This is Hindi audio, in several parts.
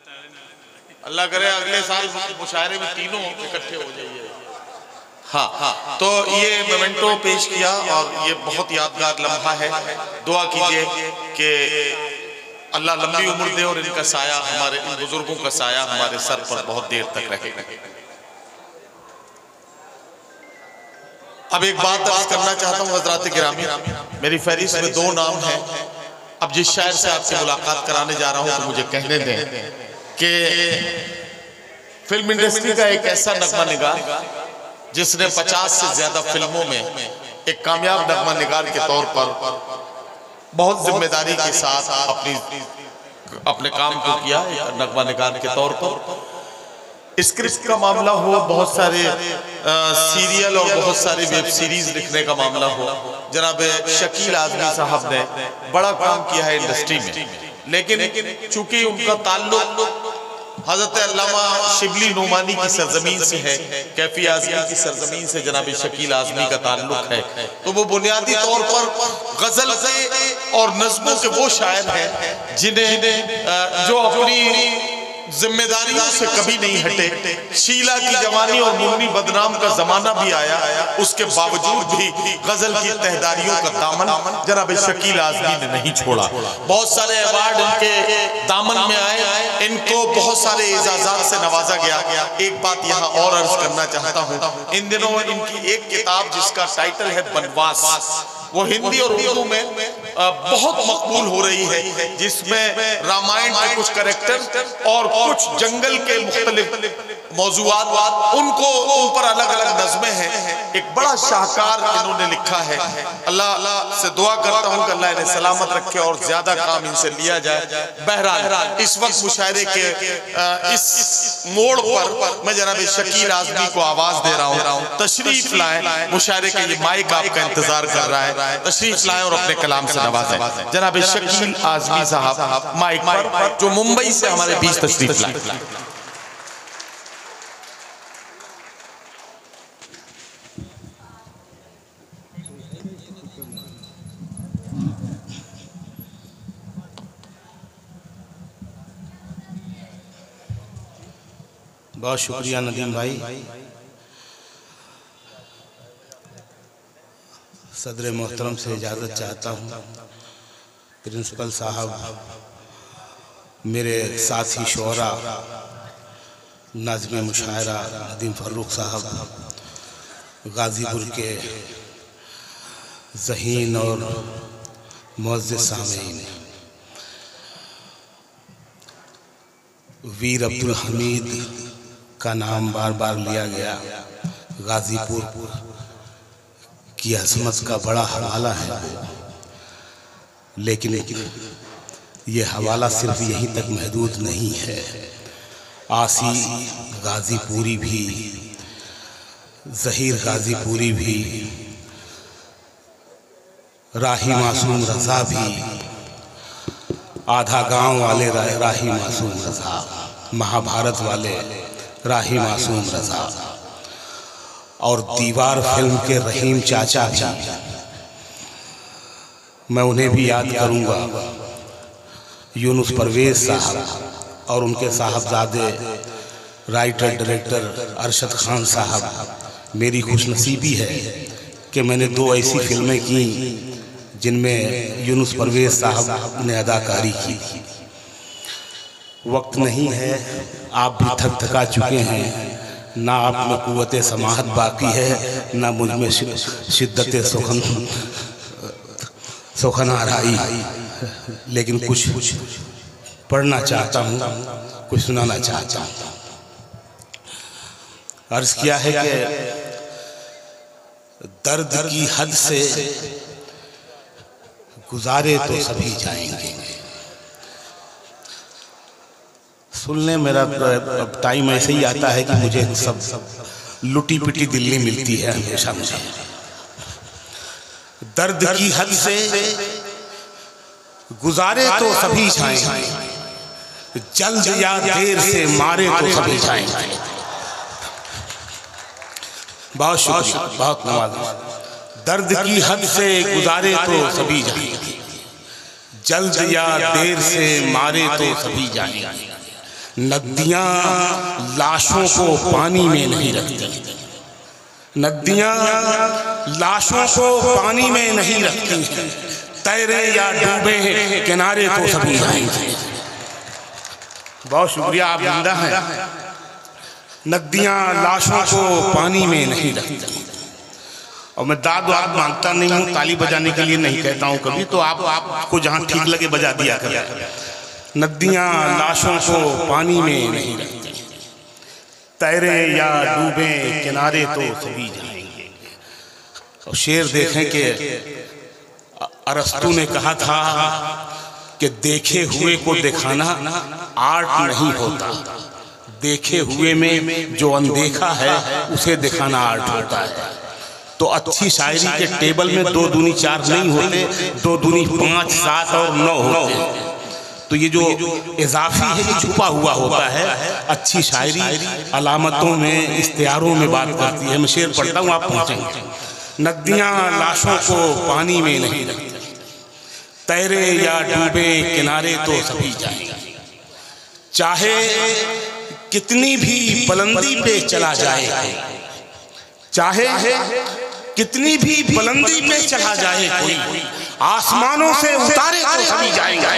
अल्लाह करे अगले साल मुशायरे में तीनों इकट्ठे हो जाइए। हाँ, तो ये मोमेंटो पेश किया और ये बहुत यादगार लम्हा है। दुआ कीजिए कि अल्लाह लंबी उम्र दे और इनका साया, हमारे इन बुजुर्गों का साया हमारे सर पर बहुत देर तक रहेगा। अब एक बात अर्ज करना चाहता हूँ हजरात गिरामी, मेरी फहरिस्त में 2 नाम हैं। अब जिस शायर से आपसे मुलाकात कराने जा रहा हूँ तो मुझे कहने दें कि फिल्म इंडस्ट्री का एक ऐसा नगमा निगार जिसने 50 से ज्यादा फिल्मों में एक कामयाब नगमा निगार के तौर पर बहुत जिम्मेदारी के साथ अपने काम को किया, एक नगमा निगार के तौर पर। स्क्रिप्ट का मामला हो, बहुत सारे सीरियल और बहुत सारी वेब सीरीज लिखने का मामला हो, जनाब शकील आजमी साहब ने बड़ा काम किया है इंडस्ट्री में। लेकिन चूंकि उनका ताल्लुक हजरत अल्लामा शिबली नोमानी की सरजमीन से है, कैफी आजमी की सरजमीन से जनाब शकील आजमी का ताल्लुक है, तो वो बुनियादी तौर पर गजल के और नज़्मों के वो शायर हैं जिन्हें जो अपनी जिम्मेदारियों से कभी नहीं हटे। शीला की जवानी और मुन्नी बदनाम का जमाना भी आया, उसके बावजूद भी गजल की तहदारियों का दामन जनाब शकील आजमी ने नहीं छोड़ा। बहुत सारे अवार्ड इनके दामन में आए, इनको बहुत सारे एजाजात से नवाजा गया। एक बात यहाँ और अर्ज करना चाहता हूँ, इन दिनों इनकी एक किताब जिसका टाइटल है बनवास, वो हिंदी और उर्दू में बहुत मकबूल हो रही है, जिसमें रामायण के कुछ कैरेक्टर और कुछ जंगल के मुख्तलिफ मौजूआत उनको ऊपर अलग अलग नज़्में हैं। एक बड़ा शाहकार इन्होंने लिखा है। अल्लाह से दुआ करता हूँ कि अल्लाह इन्हें सलामत रखे और ज्यादा काम इनसे लिया जाए। बहरहाल इस वक्त मुशायरे के इस मोड़ पर मैं जनाब शकील आजमी को आवाज दे रहा हूँ, तशरीफ लाएं। मुशायरे का ये माइक आपका इंतजार कर रहा है, तशरीफ लाएं और अपने कलाम से नवाजें। जनाब शकील आजमी साहब माइक पर, जो मुंबई से हमारे बीच तशरीफ लाएं। बहुत शुक्रिया नदीम भाई। सदर मोहतरम से इजाज़त चाहता हूँ। प्रिंसिपल साहब, मेरे साथी शोरा, नाज़िम मुशायरा नदीम फ़र्रुख साहब, गाज़ीपुर के ज़हीन और मुअज़्ज़िज़ सामीन, वीर अब्दुल हमीद का नाम बार बार लिया गया। गाज़ीपुर की अज़मत का बड़ा हवाला है, लेकिन ये हवाला सिर्फ यहीं तक महदूद नहीं है। आसी गाज़ीपुरी भी, ज़हीर गाज़ीपुरी भी, राही मासूम रज़ा भी, आधा गांव वाले राही मासूम रज़ा, महाभारत वाले राही मासूम रज़ा, और दीवार फिल्म के रहीम चाचा भी, मैं उन्हें भी याद करूंगा। यूनुस परवेज़ साहब और उनके साहबजादे राइटर डायरेक्टर अरशद खान साहब। मेरी खुशनसीबी है कि मैंने 2 ऐसी फिल्में की जिनमें यूनुस परवेज़ साहब ने अदाकारी की। वक्त नहीं है, आप भी थक थका चुके हैं, ना आप में कुव्वत समाहत बाकी है, ना मुझ में शिद्दत सुखन आराई। लेकिन कुछ पढ़ना चाहता हूँ, कुछ सुनाना चाहता हूँ। अर्ज किया है कि दर्द की हद से गुजारे तो सभी जाएंगे। सुनने मेरा टाइम ऐसे ही आता है कि मुझे सब लुटी पिटी दिल्ली मिलती है हमेशा मुझे। दर्द की हद से गुजारे तो सभी जाएंगे, जल्द या देर से मारे तो सभी जाएंगे। बहुत शुक्रिया, बहुत नवाज़। दर्द की हद से गुजारे तो सभी जाएंगे, जल्द या देर से मारे तो सभी जाएंगे। नदियां लाशों को पानी में नहीं रखती, नदियां लाशों को पानी में नहीं रखती, तैरे या डूबे किनारे तो सभी जाएंगे। बहुत शुक्रिया, आप जिंदा हैं। नदियां लाशों को पानी में नहीं रखती। और मैं दाद वाद मांगता नहीं हूँ, ताली बजाने के लिए नहीं कहता हूँ कभी, तो आपको जहाँ ठीक लगे बजा दिया करें। नदियां लाशों को पानी में नहीं रखती, तैरे या डूबे किनारे तो सभी जाएंगे। और शेर देखें कि अरस्तु ने कहा था कि देखे हुए को दिखाना आर्ट नहीं होता, देखे हुए में जो अनदेखा है उसे दिखाना आर्ट होता है। तो अच्छी शायरी के टेबल में 2 दूनी 4 नहीं होते, 2 दूनी 5, 7 और 9 होते। तो ये जो इजाफी है ये छुपा हुआ होता है। अच्छी शायरी अलामतों में, इश्तिहारों में बात करती है। मैं शेर पढ़ता हूँ, आप पहुँचेंगे। नदियाँ लाशों को पानी में नहीं रखती, तैरे या डूबे किनारे तो सभी जाएंगे। चाहे कितनी भी बुलंदी पे चला जाए, चाहे कितनी भी बुलंदी पे चला जाए कोई, आसमानों से उतारे तो सभी जाएंगे।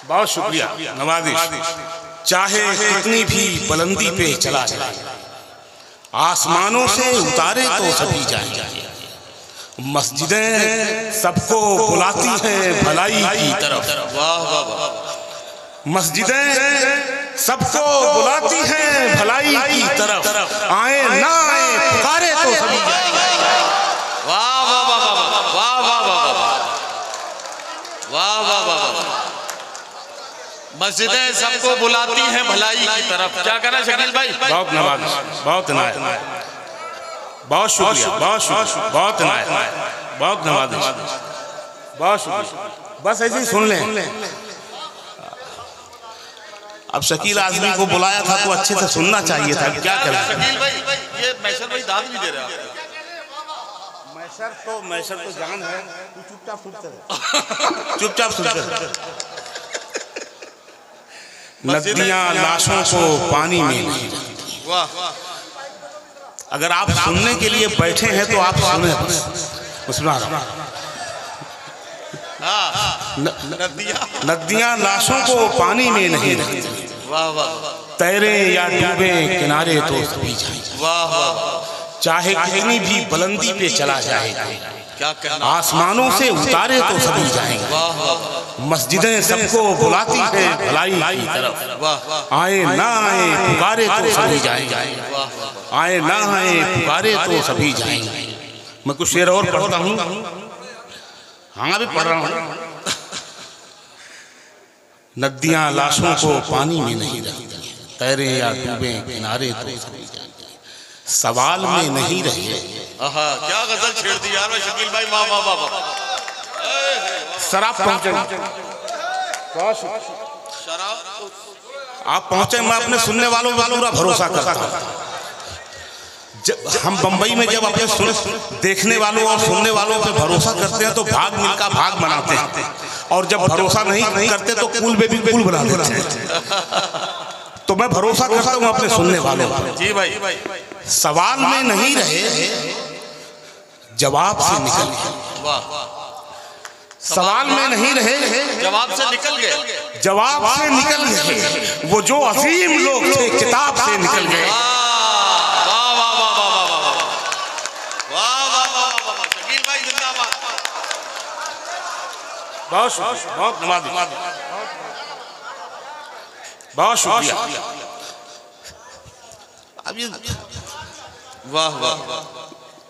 बहुत शुक्रिया, नवाजिश। चाहे कितनी भी बुलंदी पे चला जाए, आसमानों से उतारे तो सभी जाएंगे। मस्जिदें सबको बुलाती हैं भलाई की तरफ, वाह वाह वाह। मस्जिदें सबको बुलाती हैं भलाई की तरफ, आए ना आए पुकारे तो सभी जाएंगे। वाह वाह वाह वाह वाह वाह वाह वाह वाह वाह वाह। मस्जिदें सबको बुलाती हैं भलाई की तरफ। क्या कहना शकील भाई? बहुत नवाज, बहुत नायक, बहुत शुक्रिया, बहुत शुक्रिया, बहुत नायक, बहुत नवाज, बहुत शुक्रिया। बस ऐसे ही सुन लें। अब शकील आजमी को बुलाया था तो अच्छे से सुनना चाहिए था। क्या करें शकील भाई? ये मैसर भाई दाद भी दे रहे हैं। मैसर तो जान है, तू चुपचाप सुनते रह, चुपचाप सुनते रह। नदियां लाशों को पानी में नहीं रखती। वाह। अगर आप सुनने के लिए बैठे हैं तो आप सुने बस। नदियां लाशों को पानी में नहीं रखती, वाह वाह। तैरे या डूबे किनारे तो सभी जाएंगे। वाह वाह। चाहे कितनी भी बुलंदी पे चला जाए, क्या कहना, आसमानों से उतारे तो सभी जाएंगे। वाह वाह। मस्जिदें सबको बुलाती हैं भलाई की तरफ, वाह। आए ना आए पुकारे तो सभी जाएंगे। आए ना आए पुकारे तो सभी जाएंगे। मैं कुछ शेर और पढ़ता हूँ। हाँ भी पढ़ रहा हूँ। नदियां लाशों को पानी में नहीं रखती, तैरे या डूबे किनारे तो सभी जाएंगे। सवाल में नहीं रहे। क्या गजल छेड़ दी यार शकील भाई, वाह वाह वाह वाह। शराब पहुंचे, आप पहुंचे, मैं अपने सुनने वालों पूरा भरोसा करता हूँ। हम बंबई में जब अपने देखने वालों और सुनने वालों पे भरोसा करते हैं तो भाग मिलका भाग बनाते हैं, और जब भरोसा नहीं करते तो कुल में भी कुल बना देते हैं। तो मैं भरोसा करता हूँ अपने सुनने वालों पर। जी भाई। सवाल में नहीं रहे, जवाब से निकल गए। वाह। सवाल में नहीं रहे, जवाब से निकल गए। जवाब से निकल गए। वो जो अजीम लोग थे किताब से निकल गए। बहुत शुक्रिया, बहुत नवाज़, बहुत शुक्रिया। अब ये वाह वाह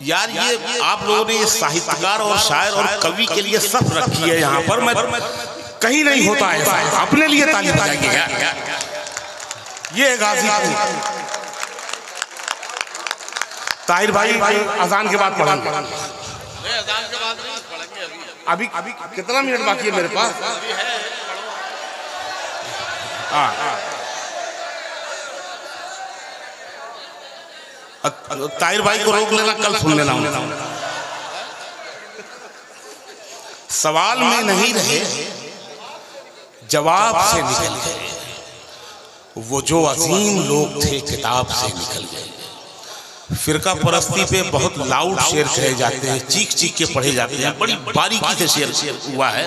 यार, ये आप लोगों ने ये साहित्यकार और शायर और कवि के लिए सब रखी है यहाँ पर। मैं कहीं नहीं होता ऐसा, अपने लिए ताली बजाएंगे यार। ये गाजीपुर ताहिर भाई अजान के बाद पढ़ेंगे। अजान के बाद नहीं पढ़ेंगे। अभी कितना मिनट बाकी है मेरे पास? ताहिर भाई को रोक लेना, कल सुन लेना। सवाल में नहीं रहे, जवाब से निकल गए, वो जो अजीम लोग थे किताब से निकल गए। फिरका परस्ती पे बहुत लाउड शेर कहे जाते हैं, चीख चीख के पढ़े जाते हैं, बड़ी बारीकी से शेर हुआ है।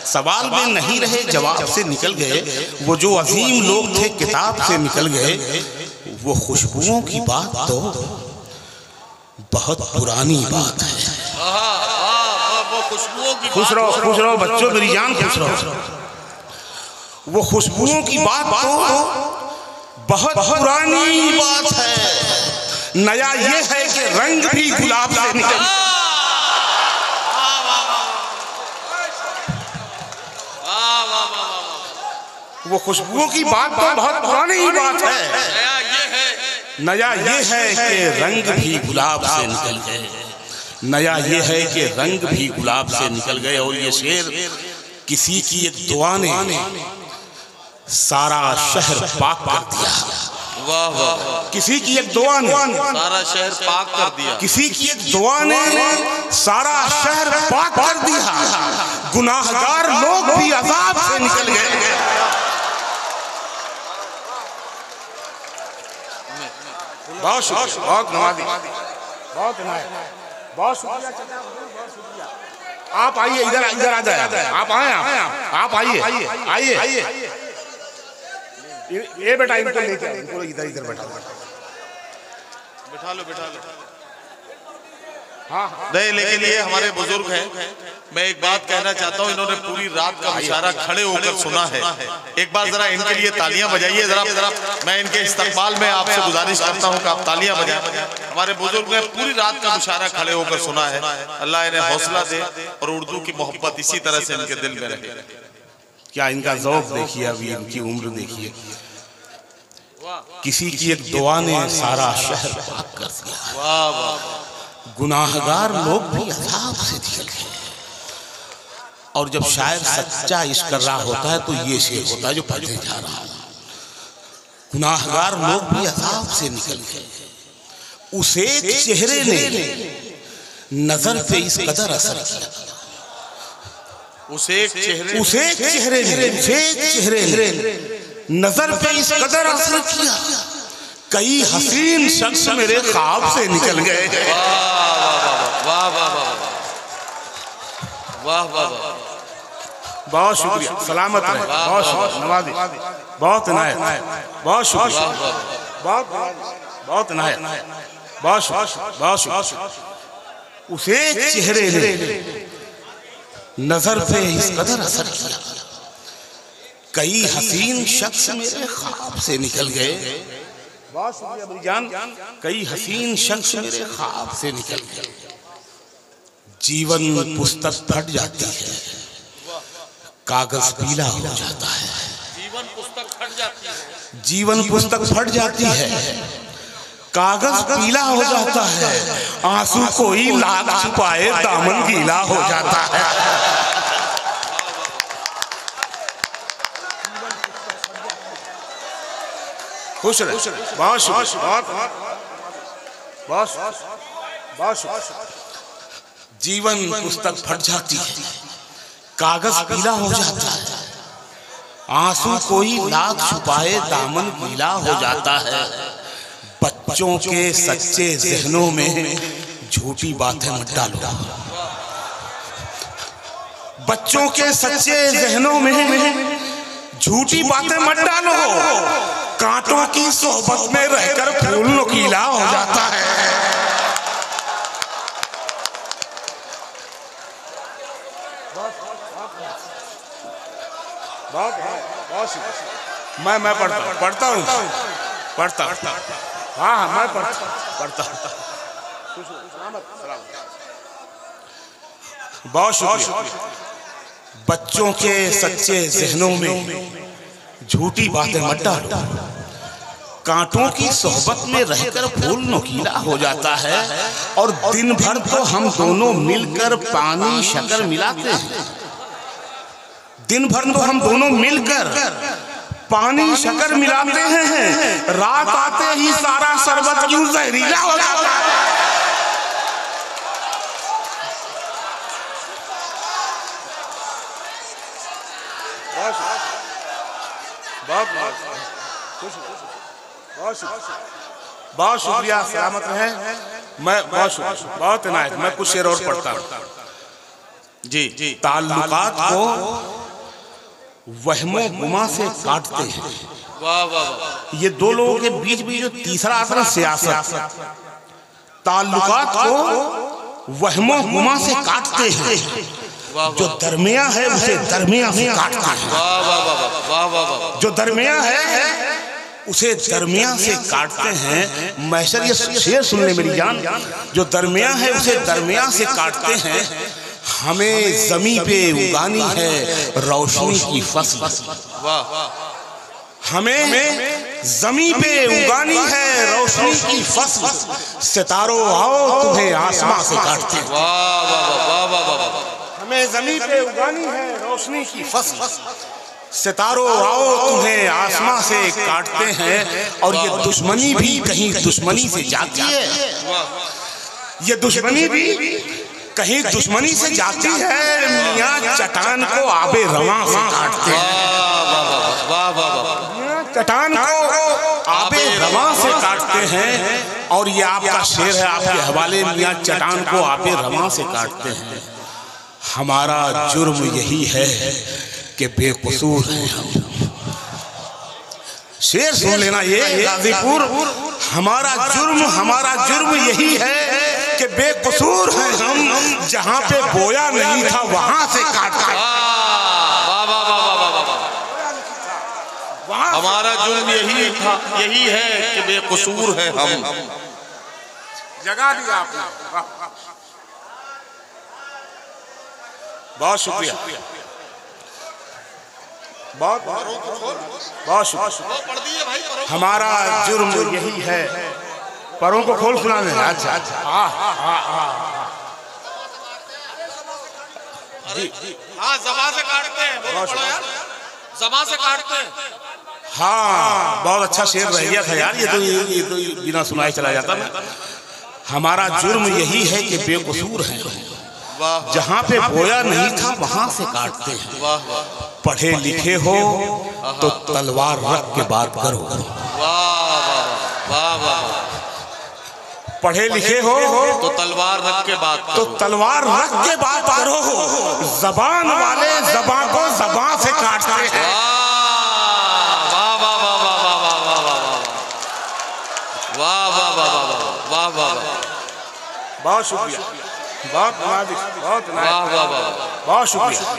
सवाल में नहीं रहे, जवाब से निकल गए, वो जो अजीम लोग थे किताब से निकल गए। वो खुशबुओं की बात तो बहुत पुरानी बात है। वो खुशबुओं की खुश रहो बच्चों, मेरी जान खुश रहो। वो खुशबुओं की बात तो बहुत पुरानी बात है। नया ये है कि रंग भी गुलाब से निकल। वो खुशबुओं की बात तो बहुत पुरानी बात है। नया ये है कि रंग भी गुलाब से निकल गए। नया ये है कि रंग भी गुलाब से निकल गए। और ये शेर किसी की एक दुआ ने सारा शहर पाक कर दिया। वाह वाह। किसी की एक दुआ ने सारा शहर पाक कर दिया। किसी की एक दुआ ने सारा शहर पाक कर दिया। गुनाहगार लोग भी अजाब से निकल गए। बहुत शुक्रिया, बहुत नवाजी, बहुत शुक्रिया। आप आइए, इधर आ जाए। आप आए, आप आइए। ये बेटा इनको लेके आओ, इनको इधर बैठा लो। हाँ। नहीं, लेकिन ये हमारे बुजुर्ग हैं। मैं एक बात कहना चाहता हूँ, इन्होंने पूरी रात का मुशायरा खड़े होकर सुना है। एक बार जरा इनके लिए तालियां बजाइए। जरा मैं इनके इस्तकबाल में आपसे गुजारिश करता हूँ कि आप तालियां बजाएं। हमारे बुजुर्ग ने पूरी रात का मुशायरा खड़े होकर सुना है। अल्लाह इन्हें हौसला दे और उर्दू की मोहब्बत इसी तरह से इनके दिल में रहे। क्या इनका ज़ौक़ देखिए, अभी इनकी उम्र देखिए। किसी की एक दुआ ने सारा शहर पाक कर दिया। वाह वाह। गुनाहगार लोग भी अज़ाब से निकल गए। और जब शायर सच्चा इश्क कर रहा होता है तो ये शेर होता है जो पढ़ने जा रहा है। गुनाहगार लोग भी अज़ाब से निकल गए। उस एक चेहरे ने नजर पे इस कदर असर किया। उस एक चेहरे ने नजर पे इस कदर असर किया, कई हसीन शख्स मेरे ख्वाब से निकल गए। वाह वाह वाह वाह। बहुत शुक्रिया, सलामत रहे, बहुत नवाजी, बहुत इनायत, बहुत शुक्रिया, बहुत इनायत, बहुत शुक्रिया। उस एक चेहरे ने नजर पे इस कदर असर किया, कई हसीन शख्स मेरे ख्वाब से निकल गए। बहुत शुक्रिया मेरी जान। कई हसीन शख्स मेरे ख्वाब से निकल गए। जीवन पुस्तक फट जाती है, कागज पीला हो जाता है। जीवन पुस्तक फट जाती है। जीवन पुस्तक फट जाती है, कागज पीला हो जाता है। आंसू कोई लाख छुपाए दामन गीला हो जाता है। खुश रहे, बहुत शुक्रिया, बहुत। जीवन पुस्तक फट जाती है, कागज पीला हो जाता है। आंसू कोई लाख छुपाए दामन गीला हो जाता है। बच्चों के सच्चे जहनों में झूठी बातें मत डालो। बच्चों के सच्चे जहनों में झूठी बातें मत डालो। कांटों की सोहबत में रहकर फूल नुकीला हो जाता है। मैं पढ़ता हूँ। हाँ मैं पढ़ता। बहुत शुक्रिया। बच्चों के सच्चे जहनों में झूठी बातें मत डालो। कांटों की सोहबत में रहकर फूल नुकीला हो जाता है। और दिन भर तो हम दोनों मिलकर पानी शक्कर मिलाते हैं। दिन भर तो हम दोनों मिलकर पानी शक्कर मिलाते हैं। रात आते ही सारा शरबत यूं जहरीला हो जाता है। बहुत शुक्रिया, सलामत रहे। मैं बहुत इनायत। मैं कुछ शेर और पढ़ता हूँ जी जी। ताल्लुकात को वहमो गुमा से काटते हैं। वाह वाह वाह। ये दो लोगों के बीच भी जो तीसरा आता है सियासत, ताल्लुकात को वहमो गुमा से काटते हैं, जो दरमिया है उसे दरमिया से काटते हैं। वाह वाह वाह वाह वाह। जो दरमिया है उसे दरमिया से काटते हैं। मैशर ये शेर सुन ले मेरी जान, जो दरमिया है उसे दरमिया से काटते हैं। हमें जमी पे उगानी है रोशनी की फसल। हमें जमी पे उगानी है रोशनी की फसल। सितारों आओ तुम्हें आसमां से काटते हैं। वाह वाह वाह वाह। हमें जमी पे उगानी है रोशनी की फसल। सितारों आओ तुम्हें आसमां से काटते हैं। और ये दुश्मनी भी कहीं दुश्मनी से जाती है। ये दुश्मनी भी कहीं दुश्मनी से जाती है। मियां चट्टान को आबे रवां से काटते हैं। चट्टान को आबे रवां से काटते हैं। और ये आपका शेर है आपके हवाले। मियां चट्टान को आबे रवां से काटते हैं। हमारा जुर्म यही है कि बेकसूर हैं हम। शेर सुन लेना ये गाजीपुर। हमारा जुर्म यही है कि बेकसूर हैं हम। जहां पे बोया नहीं था वहां से काटा। हमारा जुर्म यही है कि बेकसूर है हम। जगा दिया आपने। बहुत शुक्रिया, बहुत शुक्रिया। हमारा जुर्म यही है। परों को खोल सुनाने। अच्छा जी हाँ, ज़बान से काटते हैं। ज़बान से काटते हैं। हाँ, बहुत अच्छा शेर रह गया था यार। ये तो बिना सुनाए चला जाता। हमारा जुर्म यही है कि बेकसूर हैं। जहाँ पे बोया नहीं था वहां से काटते हैं। पढ़े लिखे हो तो तलवार रख के बात करो। पढ़े लिखे हो तो तलवार रख के बात करो। जबान वाले जबान को जबान से काटते हैं। बहुत शुक्रिया, बहुत शुक्रिया।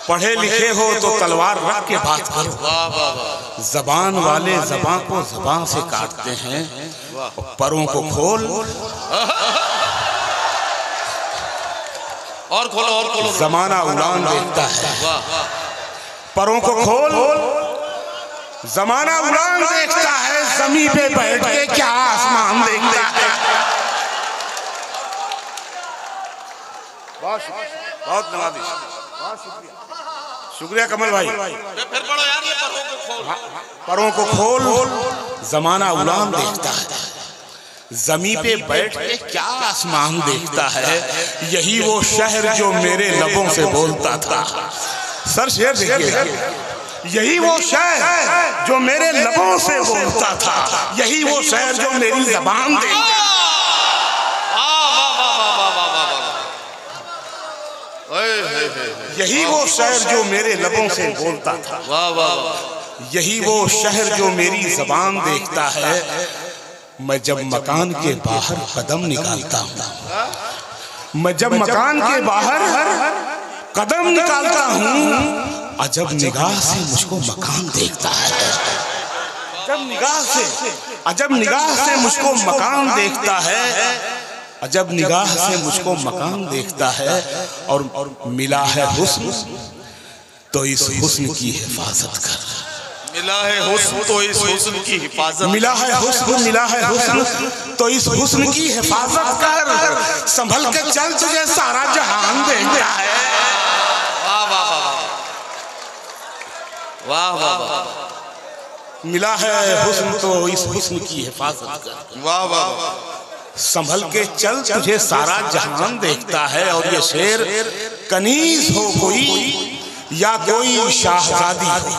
पढ़े लिखे हो तो तलवार रख के बात करो। जबान वाले जबान को जबान से काटते हैं। परों को खोल और खोलो। जमाना उड़ान देखता है। परों को खोल, जमाना उड़ान देखता है। जमीन पे बैठ के क्या आसमान देखता है। बहुत नवाजिश, बहुत शुक्रिया कमल भाई। फिर पढ़ो यार ये परों को खोल, जमाना उड़ान देखता है। जमीन पे बैठ के क्या आसमान देखता है। यही वो शहर जो मेरे लबों से बोलता था। सर शेर देखिए। यही वो शहर जो मेरे लबों से बोलता था। यही वो शहर जो मेरी जबान देखता। यही वो शहर जो मेरे लबों से बोलता था। यही वो शहर जो मेरी जबान देखता है। मैं जब मकान के बाहर कदम निकालता हूँ, मैं जब मकान के बाहर कदम निकालता हूँ, अजब निगाह से मुझको मकान देखता है। अजब निगाह से मुझको मकान देखता है। अजब निगाह से मुझको मकान देखता है। और मिला है हुस्न तो इस हुस्न की हिफाजत कर। मिला है हुस्न तो इस हुस्न की हिफाजत। मिला है हुस्न तो इस हुस्न की हिफाजत कर। संभल के चल, तुझे सारा जहान देखता है। वाह वाह वाह। मिला है हुस्न तो इस हुस्न की हिफाजत कर। वाह वाह। संभल के चल, तुझे सारा जहान देखता है। और ये शेर कनीज हो कोई या कोई शाहजादी हो,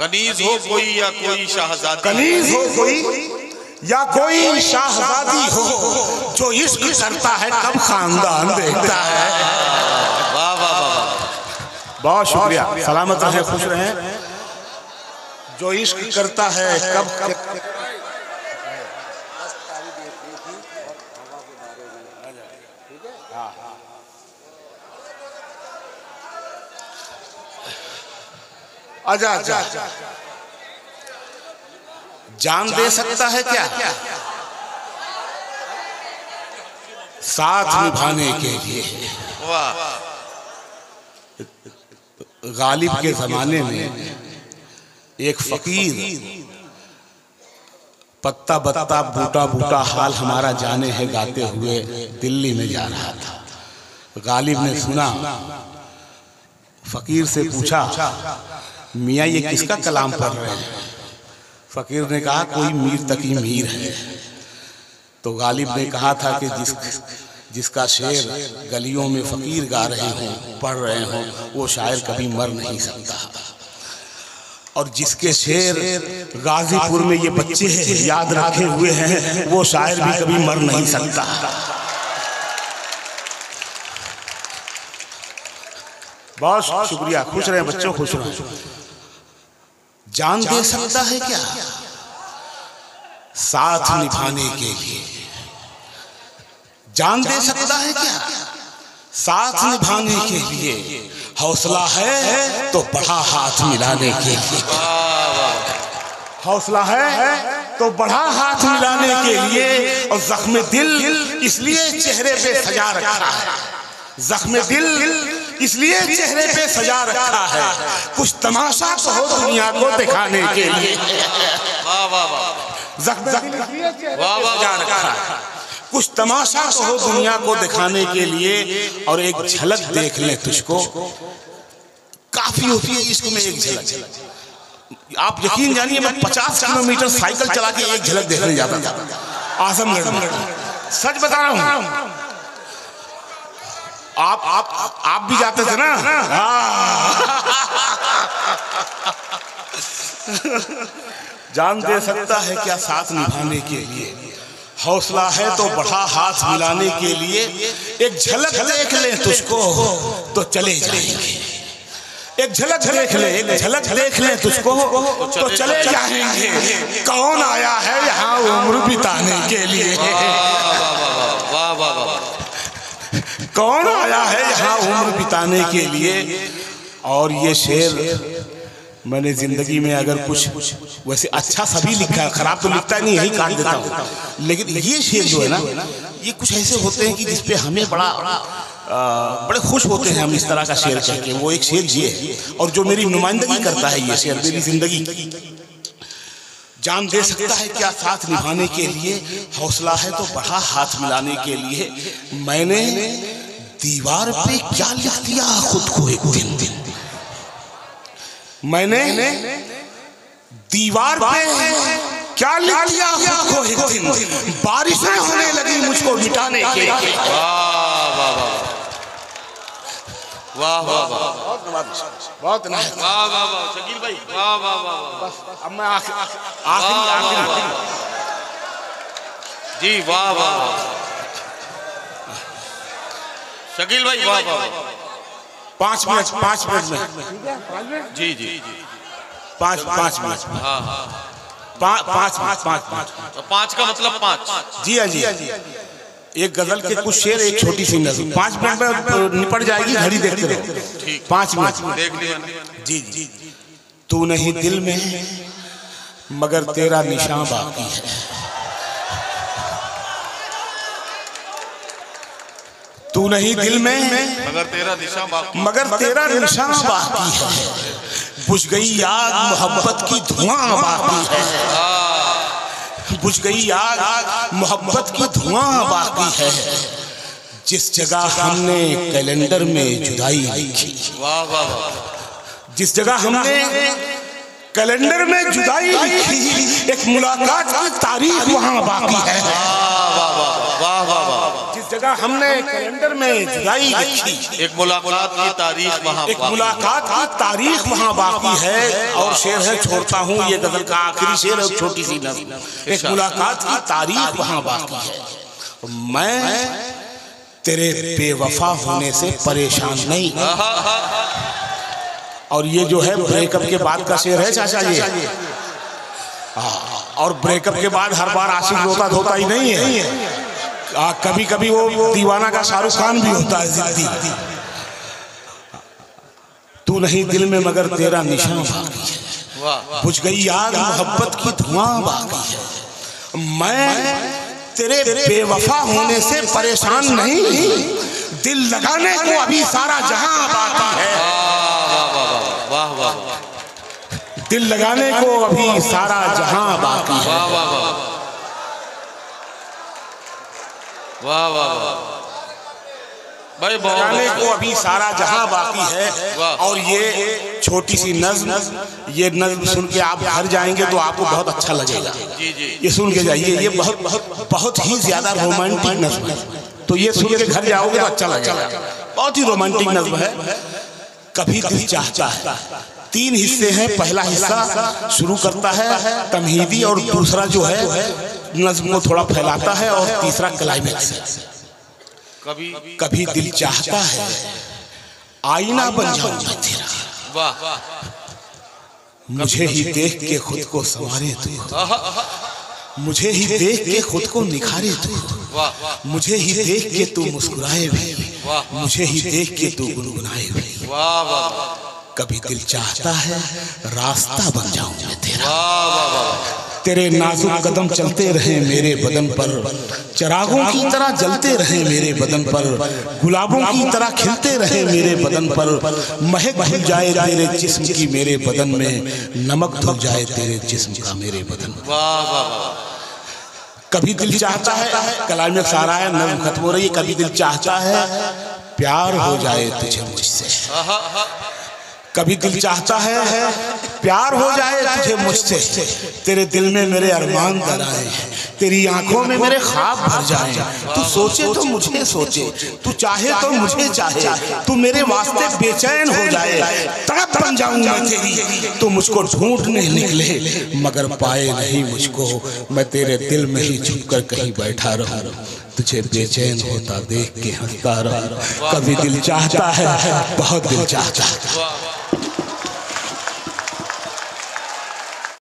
कनीज हो कोई या कोई शाहजादी, कनीज हो कोई या कोई शाहजादी हो, जो इश्क करता है कब खानदान देखता है। वाह वाह वाह, बहुत शुक्रिया, सलामत रहें, खुश रहें। जो इश्क करता है कब आजा आजा, जान दे सकता है क्या साथ निभाने के लिए। वाह, गालिब के जमाने में एक फकीर पत्ता बत्ता बूटा बूटा हाल हमारा जाने है गाते हुए दिल्ली में जा रहा था। गालिब ने सुना, फकीर से पूछा, मियाँ ये किसका कलाम पढ़ रहे हैं? फकीर ने कहा, कोई मीर तकी मीर है। तो गालिब ने कहा था कि जिसका शेर गलियों में फकीर गा रहे हों, पढ़ रहे हों, वो शायर कभी मर नहीं सकता। और जिसके शेर गाजीपुर में ये बच्चे याद रखे हुए हैं, वो शायर भी कभी मर नहीं सकता। बहुत शुक्रिया, खुश रहे बच्चों, खुश रहे। जान दे सकता है क्या साथ निभाने के लिए, जान दे सकता है क्या साथ निभाने के लिए। हौसला है तो बढ़ा हाथ मिलाने के लिए, हौसला है तो बढ़ा हाथ मिलाने के लिए। और जख्म दिल इसलिए चेहरे पे सजा रखा है, जख्म दिल इसलिए चेहरे पे सजा रखा है, कुछ तमाशा तो हो दुनिया को दिखाने के लिए। जख्म दिल इसलिए चेहरे पे सजा रखा है, कुछ तमाशा तो हो दुनिया को दिखाने के लिए। और एक झलक देख ले तुझको काफी होती है इश्क में, एक झलक। आप यकीन जानिए, मैं 50 किलोमीटर साइकिल चला के एक झलक देखने जाता था आजमगढ़ में, सच बता रहा हूँ। आप भी जाते थे ना? जान दे सकता है क्या साथ निभाने के लिए, हौसला है तो बढ़ा हाथ मिलाने के लिए। एक झलक देख ले तुझको तो चले जाएंगे, एक झलक देख ले, एक झलक देख ले तुझको तो चले जाएंगे। कौन आया है यहाँ उम्र बिताने के लिए, कौन आया है यहाँ उम्र बिताने के लिए। और ये शेर मैंने जिंदगी में अगर कुछ वैसे अच्छा सभी लिखा है, खराब तो लिखता नहीं, यही काट देता हूँ, लेकिन ये शेर जो है ना, ये कुछ ऐसे होते हैं कि जिसपे हमें बड़े खुश होते हैं हम इस तरह का शेर कह के। वो एक शेर ये है, और जो मेरी नुमाइंदगी करता है ये शेर मेरी जिंदगी की। जान दे सकता है क्या साथ निभाने के लिए, हौसला है तो बढ़ा हाथ मिलाने के लिए। मैंने दीवार पे क्या लिख दिया खुद को एक दिन, मैंने दीवार पे क्या लिख दिया खुद को एक दिन। बारिशें होने लगी मुझको मिटाने के लिए। वाह वाह वाह, बहुत वाह वाह वाह शकील भाई, वाह वाह वाह। बस अब मैं आखिरी जी, वाह वाह वाह शकील भाई, वाह वाह। 5 मिनट में जी जी, 5 मिनट, हाँ हाँ, 5 का मतलब 5। जी हाँ जी। एक गजल के कुछ शेर, एक छोटी सी नज़म, 5 मिनट में निपट जाएगी, घड़ी देखते रहो। 5 मिनट देख लिया जी जी। तू नहीं दिल में मगर तेरा निशान बाकी है, तू नहीं दिल में मगर तेरा निशान बाकी है। बुझ गई आग मोहब्बत की धुआं बाकी है, बुझ गई आग मोहब्बत की धुआं बाकी है। जिस जगह हमने कैलेंडर में जुदाई लिखी, वाह वाह वाह, जिस जगह हमने कैलेंडर में जुदाई लिखी, एक मुलाकात की तारीख वहां बाकी है। वाह वाह वाह वाह, जिस जगह जगह हमने कैलेंडर में जुदाई लिखी, एक मुलाकात की तारीख वहाँ, एक मुलाकात की तारीख वहाँ बाकी है। और शेर है, छोड़ता हूँ, ये गजल का आखिरी शेर है, छोटी सी नज़्म। एक मुलाकात की तारीख वहाँ बाकी है। मैं तेरे बेवफा होने से परेशान नहीं। और ये जो है ब्रेकअप के बाद का शेर है चाचा जी। और ब्रेकअप के बाद हर बार आशिक रोता धोता ही नहीं है, कभी कभी वो दीवाना का शाहरुख खान भी होता है, जिद्दी। तू नहीं दिल में मगर तेरा निशान बाकी है, बुझ गई आग मोहब्बत की धुआं बाकी है। मैं तेरे बेवफा होने से परेशान नहीं, दिल लगाने को अभी सारा जहां बाकी है। वाह वाह, दिल लगाने को अभी सारा जहां बाकी है। वाह वाह वाह वाह वाह भाई, लगाने को अभी सारा जहां बाकी है। और ये छोटी सी नज़्म, ये नज़्म सुन के आप घर जाएंगे तो आपको बहुत अच्छा लगेगा। ये सुन के जाइए, ये बहुत बहुत बहुत ही ज्यादा रोमांटिक नज़्म है। तो ये सुन के घर जाओगे तो अच्छा लगेगा, बहुत ही रोमांटिक नज़्म है। कभी दिल चाहता है, 3 हिस्से हैं। पहला हिस्सा शुरू करता है तमहीदी, और दूसरा जो है नज़्म को थोड़ा फैलाता है, और तीसरा क्लाइमेक्स है। कभी दिल चाहता है आईना बन जाऊं मैं तेरा, वाह, मुझे ही देख के खुद को संवारे तू, मुझे ही देख के खुद को निखारे तू, मुझे ही देख के तू मुस्कुराए भी, मुझे ही देख के तू गुनगुनाए भी। वाह वाह, कभी दिल चाहता है रास्ता बन जाऊं मैं तेरा, तेरे नाजुक कदम चलते रहे मेरे बदन पर, चिरागों की तरह जलते रहे मेरे बदन पर, गुलाबों की तरह खिलते रहे मेरे बदन पर, महक घुल जाए तेरे जिस्म की मेरे बदन में, नमक धुल जाए तेरे जिस्म का मेरे बदन में। वाह वाह, कभी दिल चाहता है, कलाम में सारा है, नज़्म खत्म हो रही है। कभी दिल चाहता है प्यार हो जाए तुझे मुझसे, कभी दिल चाहता है प्यार हो जाए तुझे मुझसे, तेरे दिल में मेरे अरमान दर आए, तेरी आंखों में मेरे ख्वाब भर जाए। तू सोचे तो मुझे सोचे, तू चाहे तो मुझे चाहे, तू मेरे वास्ते बेचैन हो जाए, तड़प बन जाऊं मैं तेरी, तू मुझको ढूंढने निकले मगर पाए नहीं मुझको, मैं तेरे दिल में ही छुप कर कहीं बैठा रहूं, तुझे बेचैन होता देख के हंसता रहूं। कभी दिल चाहता है, बहुत दिल चाहता है।